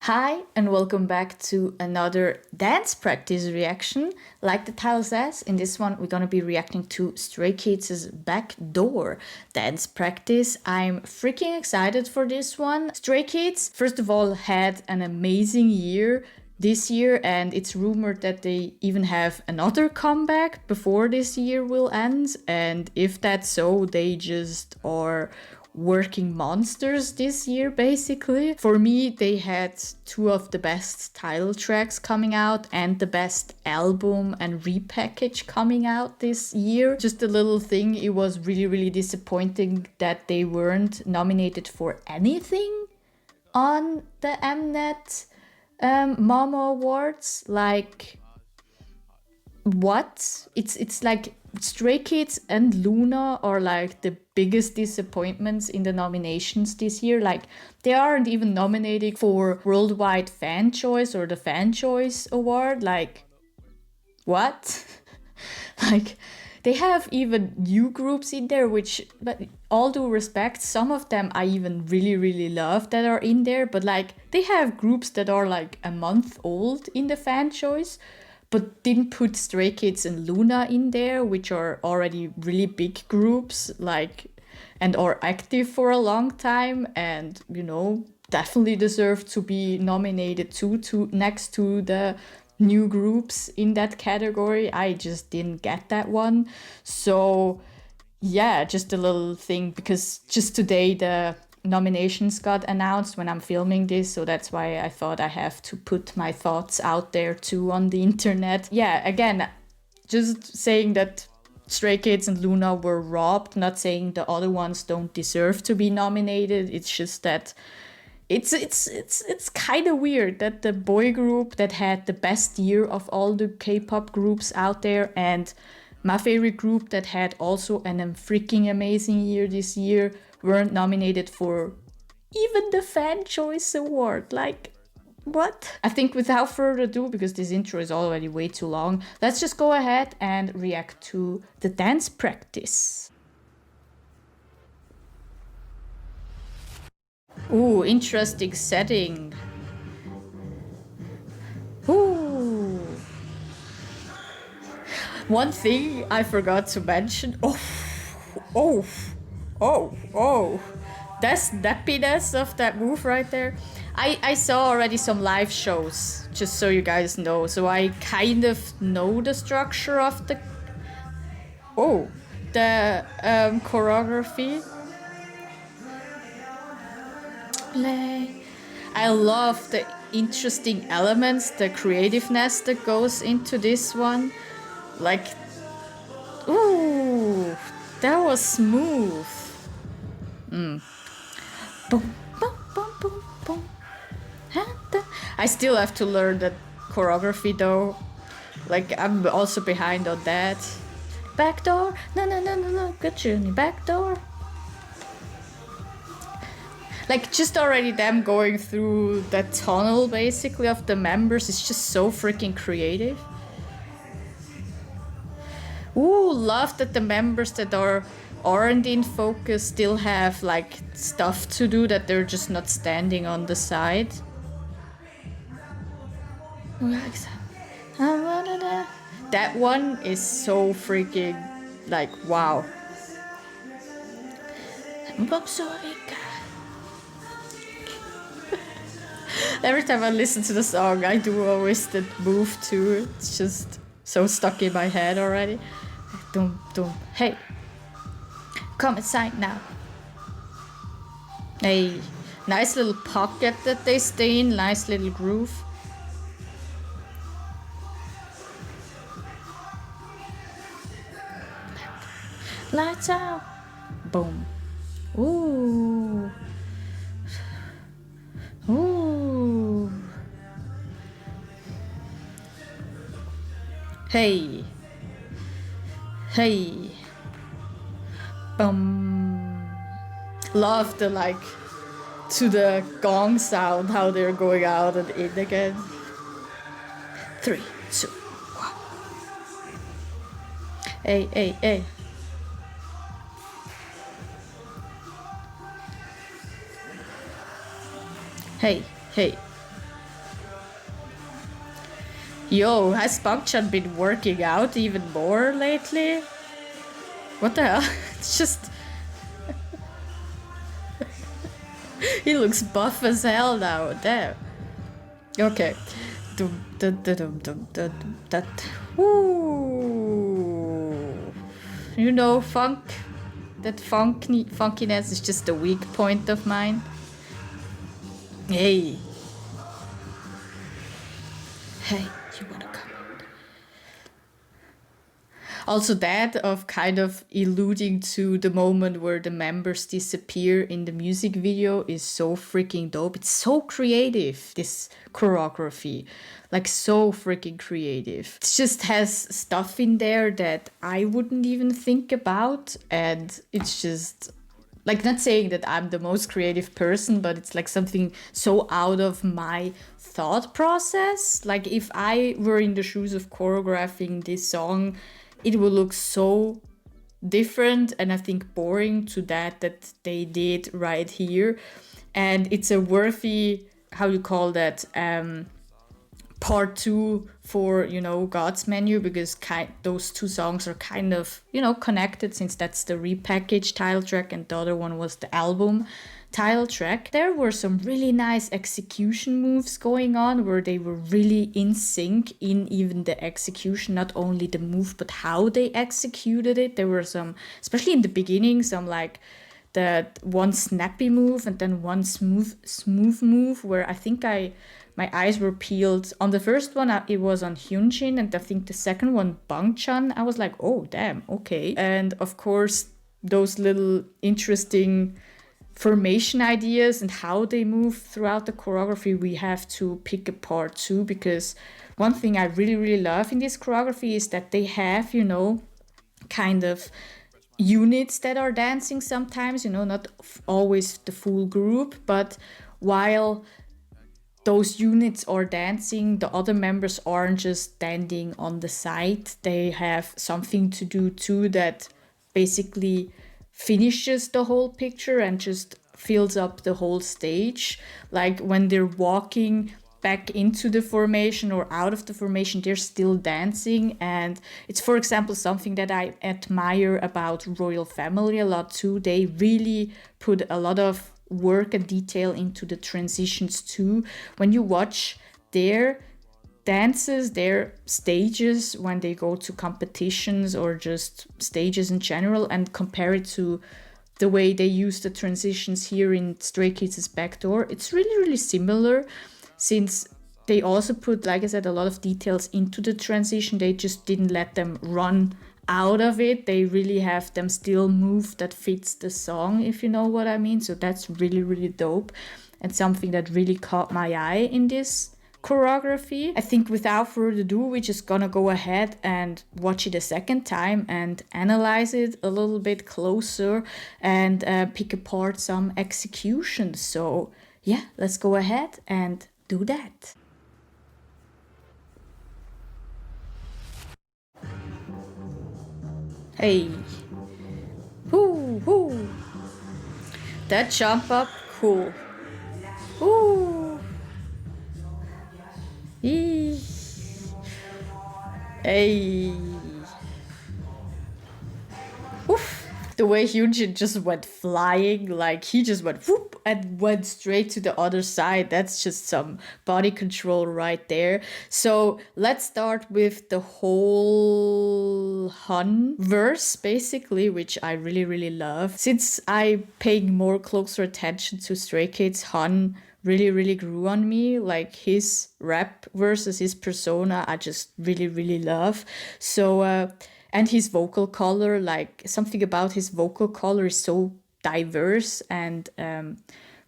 Hi and welcome back to another dance practice reaction. Like the title says, in this one we're gonna be reacting to Stray Kids' Backdoor dance practice. I'm freaking excited for this one. Stray Kids, first of all, had an amazing year this year, and it's rumored that they even have another comeback before this year will end. And if that's so, they just are working monsters this year, basically. For me, they had two of the best title tracks coming out and the best album and repackage coming out this year. Just a little thing, it was really disappointing that they weren't nominated for anything on the Mnet Mama Awards. Like, what? It's like Stray Kids and Luna are like the biggest disappointments in the nominations this year. Like, they aren't even nominated for Worldwide Fan Choice or the Fan Choice Award. Like, what? Like, they have even new groups in there, which, but all due respect, some of them I even really love that are in there. But like, they have groups that are like a month old in the fan choice, but didn't put Stray Kids and Luna in there, which are already really big groups, like, and are active for a long time, and you know, definitely deserve to be nominated too, to next to the new groups in that category. I just didn't get that one. So yeah, just a little thing, because just today the nominations got announced when I'm filming this, so that's why I thought I have to put my thoughts out there too on the internet. Yeah, again, just saying that Stray Kids and Luna were robbed, not saying the other ones don't deserve to be nominated. It's just that it's kind of weird that the boy group that had the best year of all the K-pop groups out there, and my favorite group that had also an freaking amazing year this year, weren't nominated for even the Fan Choice Award. Like, what? I think without further ado, because this intro is already way too long, let's just go ahead and react to the dance practice. Ooh, interesting setting. Ooh. One thing I forgot to mention. Oh, oh. The snappiness of that move right there. I saw already some live shows, just so you guys know. So I kind of know the structure of the choreography. I love the interesting elements, the creativeness that goes into this one. Like, ooh, that was smooth. Boom, boom, boom, boom, boom. I still have to learn that choreography though. Like, I'm also behind on that. Backdoor? No. Good journey. Backdoor. Like, just already them going through that tunnel basically of the members is just so freaking creative. Ooh, love that the members that aren't in focus still have like stuff to do, that they're just not standing on the side. That one is so freaking like, wow. Every time I listen to the song, I do always that move too. It's just so stuck in my head already. Dum. Hey, come inside now. Hey, nice little pocket that they stay in. Nice little groove. Lights out. Boom. Ooh. Hey. Boom. Love the like to the gong sound, how they're going out and in again. 3, 2, 1. Hey. Hey. Yo, has Bangchan been working out even more lately? What the hell? It's just... He looks buff as hell now. Damn. Okay. Dum, dum, dum, dum, dum, dum, that. Woo. You know, funk. That funkiness is just a weak point of mine. Hey. Hey, you wanna come? Also, that of kind of alluding to the moment where the members disappear in the music video is so freaking dope. It's so creative, this choreography. Like, so freaking creative. It just has stuff in there that I wouldn't even think about. And it's just like, not saying that I'm the most creative person, but it's like something so out of my thought process. Like, if I were in the shoes of choreographing this song, it would look so different and I think boring to that they did right here. And it's a worthy, how you call that, part two for, you know, God's Menu, because those two songs are kind of, you know, connected, since that's the repackaged title track and the other one was the album title track. There were some really nice execution moves going on where they were really in sync in even the execution, not only the move but how they executed it. There were some, especially in the beginning, some like that one snappy move and then one smooth move where I think my eyes were peeled. On the first one, it was on Hyunjin, and I think the second one, Bangchan, I was like, oh, damn, okay. And of course, those little interesting formation ideas and how they move throughout the choreography, we have to pick apart too, because one thing I really, really love in this choreography is that they have, you know, kind of units that are dancing sometimes, you know, not always the full group, but while those units are dancing, the other members aren't just standing on the side. They have something to do too that basically finishes the whole picture and just fills up the whole stage. Like when they're walking back into the formation or out of the formation, they're still dancing. And it's, for example, something that I admire about Royal Family a lot too. They really put a lot of work and detail into the transitions too. When you watch their dances, their stages when they go to competitions or just stages in general, and compare it to the way they use the transitions here in Stray Kids' Backdoor, it's really, really similar, since they also put, like I said, a lot of details into the transition. They just didn't let them run out of it. They really have them still move that fits the song, if you know what I mean. So that's really, really dope and something that really caught my eye in this choreography. I think without further ado, we're just gonna go ahead and watch it a second time and analyze it a little bit closer and pick apart some executions. So yeah, let's go ahead and do that. Hey. Whoo, whoo. That jump up, cool. Ooh. Eee. Hey. Oof. The way Hyunjin just went flying, like he just went whoop and went straight to the other side. That's just some body control right there. So let's start with the whole Han verse, basically, which I really, really love. Since I'm paying more closer attention to Stray Kids, Han really, really grew on me. Like his rap versus his persona, I just really, really love. So, and his vocal color, like something about his vocal color is so diverse and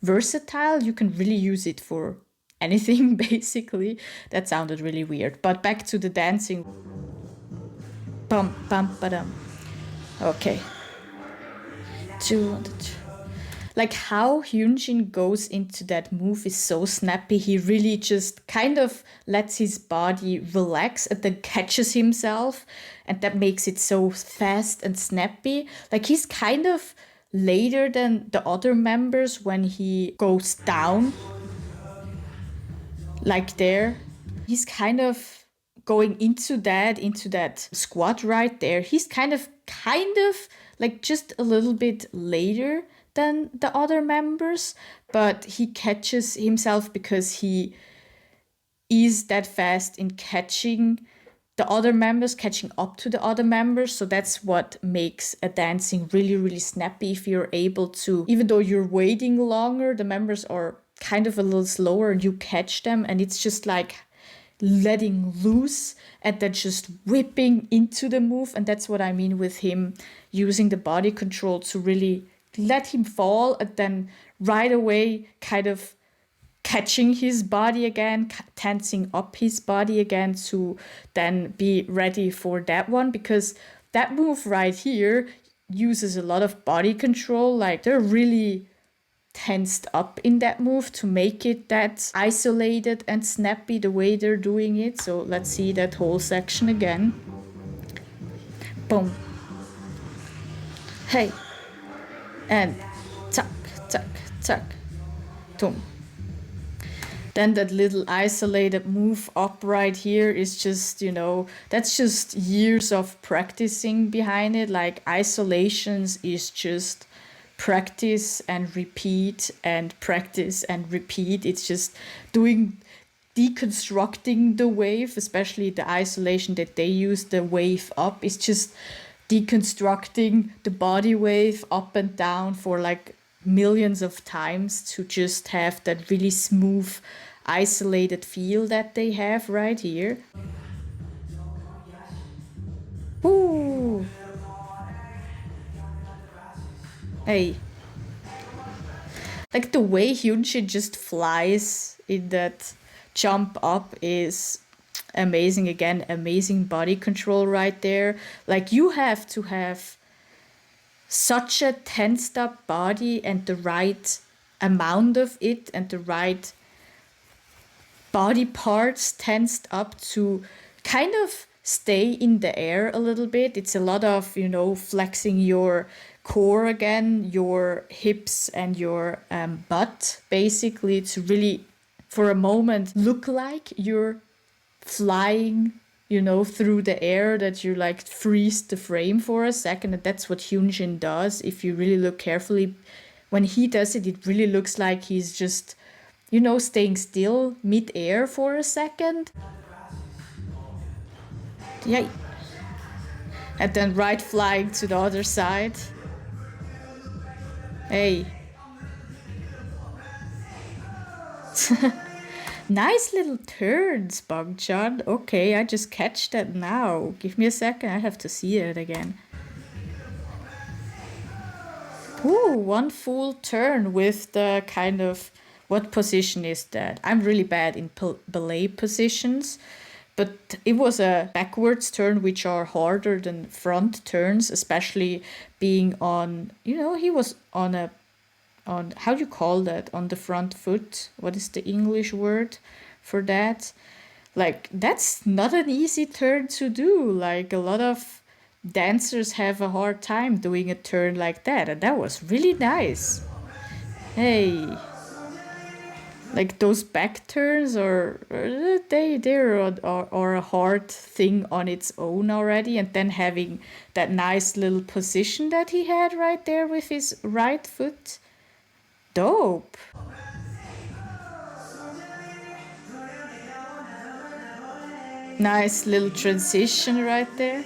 versatile. You can really use it for anything, basically. That sounded really weird. But back to the dancing. Bum, bum, ba-dum. Okay. Two. Like how Hyunjin goes into that move is so snappy. He really just kind of lets his body relax and then catches himself. And that makes it so fast and snappy. Like he's kind of later than the other members when he goes down. Like there. He's kind of going into that squat right there, he's kind of like just a little bit later than the other members, but he catches himself because he is that fast in catching up to the other members. So that's what makes a dancing really, really snappy. If you're able to, even though you're waiting longer, the members are kind of a little slower and you catch them, and it's just like letting loose and then just whipping into the move. And that's what I mean with him using the body control to really let him fall and then right away kind of catching his body again, tensing up his body again to then be ready for that one, because that move right here uses a lot of body control. Like they're really tensed up in that move to make it that isolated and snappy the way they're doing it. So let's see that whole section again. Boom. Hey. And tuck, tuck, tuck. Boom. Then that little isolated move up right here is just, that's just years of practicing behind it. Like isolations is just practice and repeat and practice and repeat. It's just deconstructing the wave, especially the isolation that they use, the wave up, is just deconstructing the body wave up and down for like millions of times to just have that really smooth, isolated feel that they have right here. Ooh. Hey. Like the way Hyunjin just flies in that jump up is amazing. Again, amazing body control right there. Like you have to have such a tensed up body and the right amount of it and the right body parts tensed up to kind of stay in the air a little bit. It's a lot of, flexing your core again, your hips and your butt, basically, to really, for a moment, look like you're flying, through the air, that you like freeze the frame for a second. And that's what Hyunjin does. If you really look carefully, when he does it, it really looks like he's just, staying still mid-air for a second. Yeah. And then right flying to the other side. Hey. Nice little turns, Bangchan. Okay, I just catch that now. Give me a second, I have to see it again. Ooh, one full turn with the kind of... What position is that? I'm really bad in ballet positions, but it was a backwards turn, which are harder than front turns, especially being on, he was on how do you call that? On the front foot. What is the English word for that? Like, that's not an easy turn to do. Like, a lot of dancers have a hard time doing a turn like that. And that was really nice. Hey. Like, those back turns are a hard thing on its own already. And then having that nice little position that he had right there with his right foot. Dope. Nice little transition right there.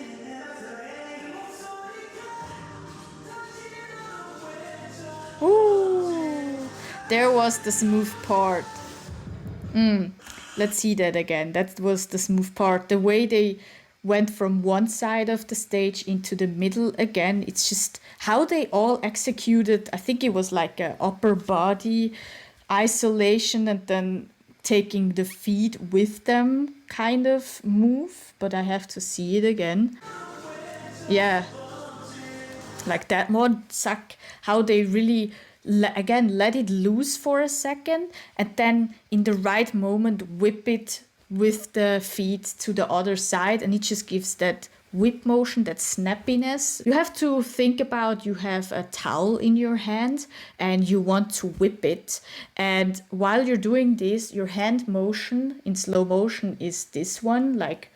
Ooh, there was the smooth part. Let's see that again. That was the smooth part. The way they went from one side of the stage into the middle again. It's just how they all executed. I think it was like a upper body isolation and then taking the feet with them kind of move. But I have to see it again. Yeah. Like that one, how they really, again, let it loose for a second and then in the right moment whip it with the feet to the other side, and it just gives that whip motion, that snappiness. You have to think about, you have a towel in your hand and you want to whip it, and while you're doing this, your hand motion in slow motion is this one, like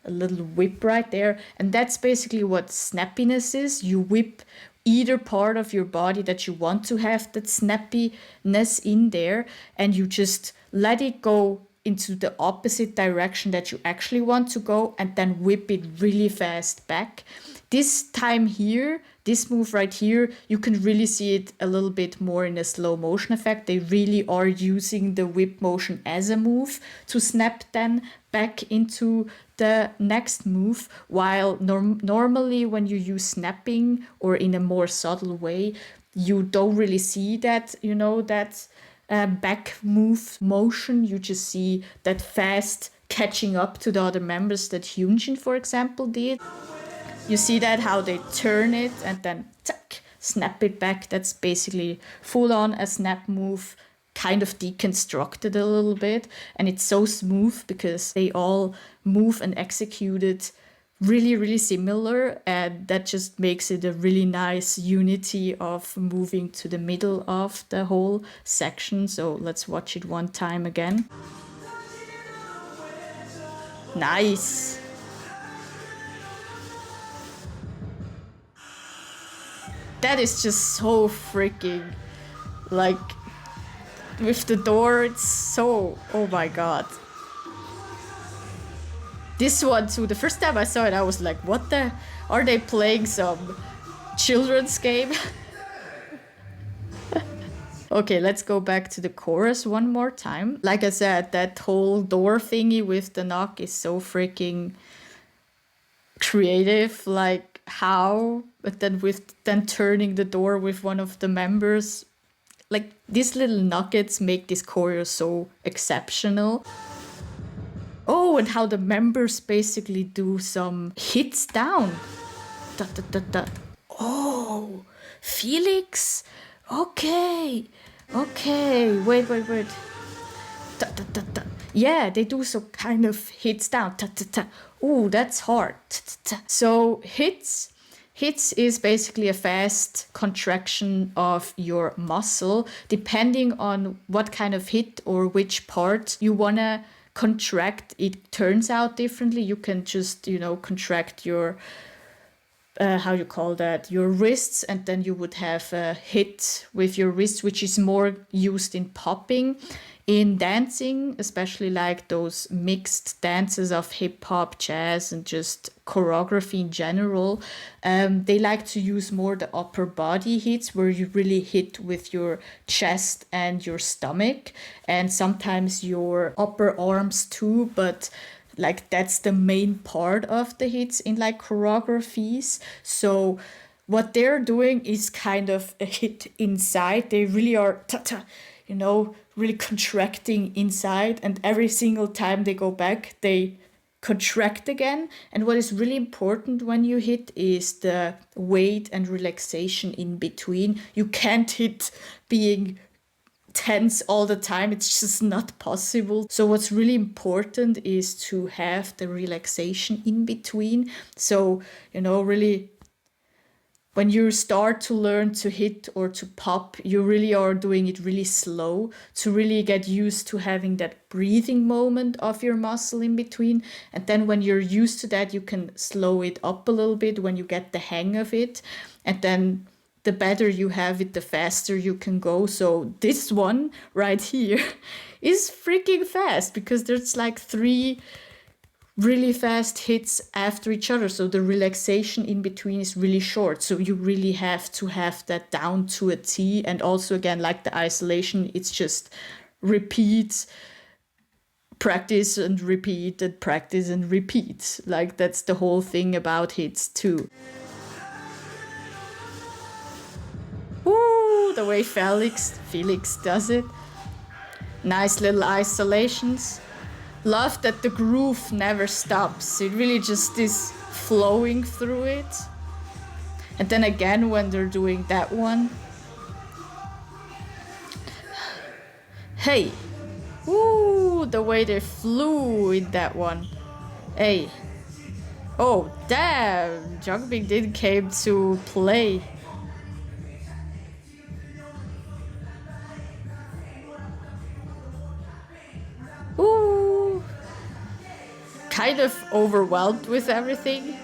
a little whip right there. And that's basically what snappiness is. You whip either part of your body that you want to have that snappiness in there, and you just let it go into the opposite direction that you actually want to go, and then whip it really fast back. This time here, this move right here, you can really see it a little bit more in a slow motion effect. They really are using the whip motion as a move to snap then back into the next move, while normally when you use snapping or in a more subtle way, you don't really see that, that back move motion. You just see that fast catching up to the other members that Hyunjin, for example, did. You see that how they turn it and then snap it back. That's basically full on a snap move, kind of deconstructed a little bit. And it's so smooth because they all move and execute it really, really similar. And that just makes it a really nice unity of moving to the middle of the whole section. So let's watch it one time again. Nice. That is just so freaking, like, with the door, it's so, oh my god. This one too, the first time I saw it, I was like, what the, are they playing some children's game? Okay, let's go back to the chorus one more time. Like I said, that whole door thingy with the knock is so freaking creative, like how, but then turning the door with one of the members. Like, these little nuggets make this choreo so exceptional. Oh, and how the members basically do some hits down. Da, da, da, da. Oh, Felix. Okay. Wait. Da, da, da, da. Yeah, they do some kind of hits down. Da, da, da. Oh, that's hard. Da, da, da. So hits is basically a fast contraction of your muscle, depending on what kind of hit or which part you wanna contract. It turns out differently. You can just, contract your how you call that, your wrists, and then you would have a hit with your wrists, which is more used in popping. In dancing, especially like those mixed dances of hip hop, jazz, and just choreography in general, they like to use more the upper body hits where you really hit with your chest and your stomach, and sometimes your upper arms too, but like that's the main part of the hits in like choreographies. So what they're doing is kind of a hit inside. They really are really contracting inside, and every single time they go back they contract again. And what is really important when you hit is the weight and relaxation in between. You can't hit being tense all the time, it's just not possible. So what's really important is to have the relaxation in between. So really, when you start to learn to hit or to pop, you really are doing it really slow to really get used to having that breathing moment of your muscle in between. And then when you're used to that, you can slow it up a little bit when you get the hang of it. And then the better you have it, the faster you can go. So this one right here is freaking fast because there's like 3 really fast hits after each other. So the relaxation in between is really short. So you really have to have that down to a T. And also, again, like the isolation, it's just repeat, practice and repeat and practice and repeat. Like that's the whole thing about hits too. Ooh, the way Felix does it. Nice little isolations. Love that the groove never stops. It really just is flowing through it. And then again, when they're doing that one. Hey. Ooh, the way they flew in that one. Hey. Oh, damn. Jungbin did came to play. Ooh. kind of overwhelmed with everything.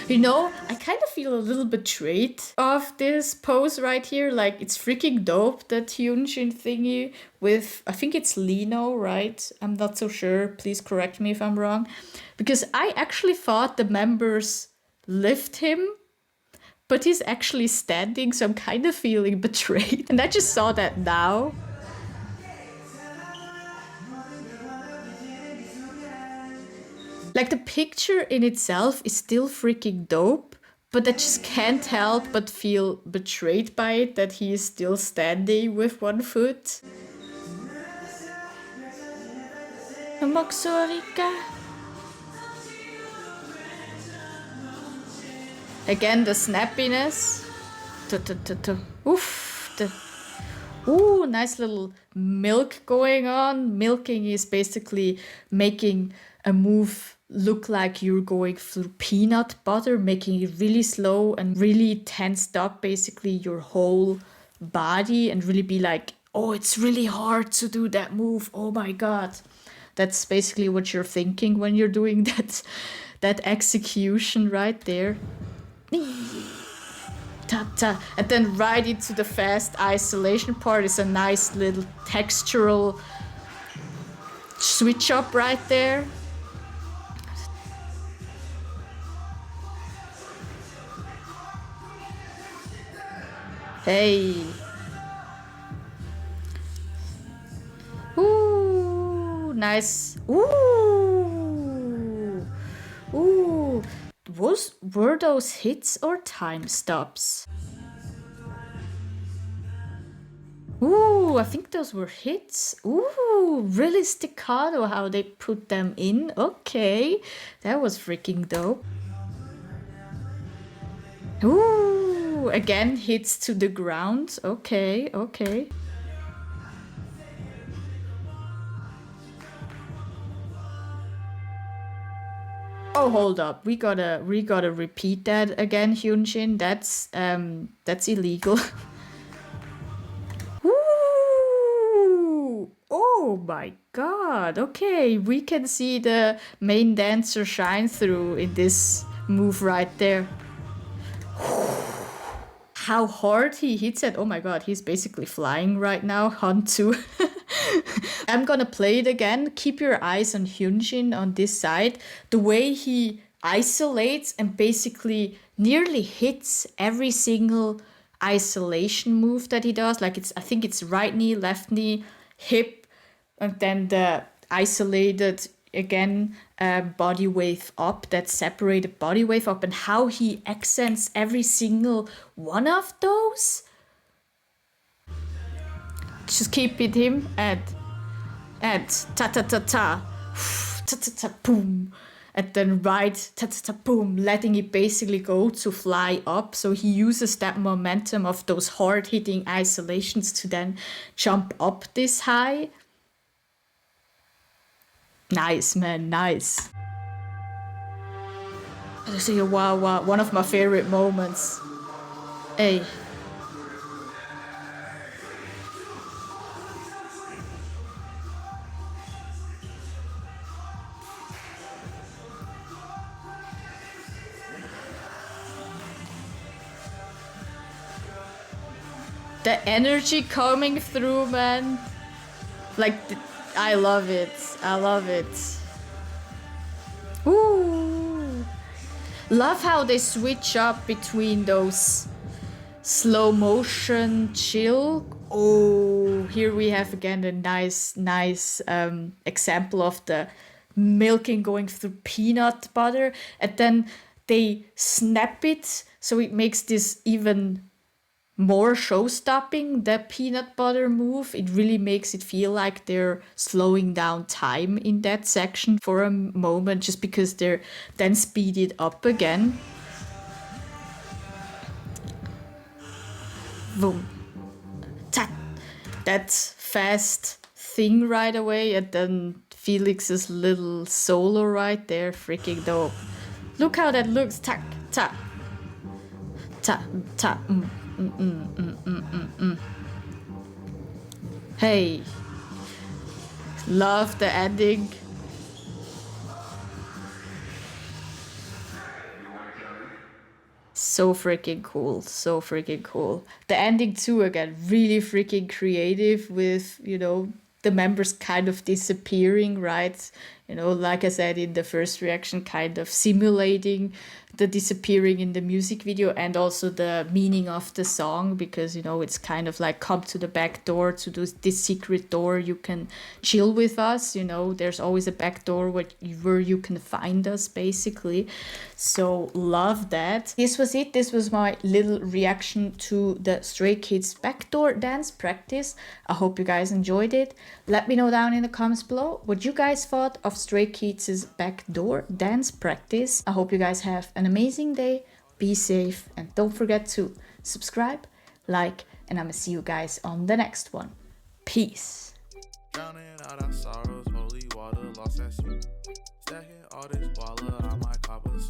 You know, I kind of feel a little betrayed of this pose right here. Like, it's freaking dope, that Hyunjin thingy with, I think it's Lino, right? I'm not so sure. Please correct me if I'm wrong. Because I actually thought the members lift him, but he's actually standing, so I'm kind of feeling betrayed. And I just saw that now. Like, the picture in itself is still freaking dope, but I just can't help but feel betrayed by it, that he is still standing with one foot. Again, the snappiness. Oof. Ooh, nice little milk going on. Milking is basically making a move look like you're going through peanut butter, making it really slow and really tensed up basically your whole body, and really be like, oh, it's really hard to do that move. Oh my God. That's basically what you're thinking when you're doing that execution right there. Ta-ta. And then right into the fast isolation part is a nice little textural switch up right there. Hey. Ooh, nice. Ooh. Ooh. Were those hits or time stops? Ooh, I think those were hits. Ooh, really staccato how they put them in. Okay, that was freaking dope. Ooh, again, hits to the ground. Okay, okay. Oh, hold up. We gotta repeat that again, Hyunjin. That's illegal. Ooh! Oh my God. Okay, we can see the main dancer shine through in this move right there. How hard he hits it. Oh my God, he's basically flying right now. Hantu. I'm gonna play it again. Keep your eyes on Hyunjin on this side. The way he isolates and basically nearly hits every single isolation move that he does. Like, I think it's right knee, left knee, hip, and then the isolated again body wave up, that separated body wave up, and how he accents every single one of those. Just keep it him and ta ta ta ta ta ta ta boom, and then right ta ta ta boom, letting it basically go to fly up. So he uses that momentum of those hard hitting isolations to then jump up this high. Nice, man, nice. Wow, one of my favorite moments. Hey. The energy coming through, man. Like, I love it. I love it. Ooh. Love how they switch up between those slow motion chill. Oh, here we have again a nice example of the milking going through peanut butter. And then they snap it, so it makes this even more show-stopping, the peanut butter move. It really makes it feel like they're slowing down time in that section for a moment, just because they're then speeded up again. Boom. Tap. That fast thing right away, and then Felix's little solo right there, freaking dope. Look how that looks. Tack, tap. Tap, tap. Hey, love the ending. So freaking cool. So freaking cool. The ending too, again, really freaking creative with, you know, the members kind of disappearing, right? You know, like I said in the first reaction, kind of simulating the disappearing in the music video, and also the meaning of the song, because, you know, it's kind of like, come to the back door, to this secret door, you can chill with us, you know, there's always a back door where you can find us, basically. So love that. This was it. This was my little reaction to the Stray Kids backdoor dance practice. I hope you guys enjoyed it. Let me know down in the comments below what you guys thought of Stray Kids' backdoor dance practice. I hope you guys have an amazing day. Be safe and don't forget to subscribe, like, and I'm gonna see you guys on the next one. Peace. Drowning out our sorrows, holy water, lost at sea. Stacking all this baller, I might cop a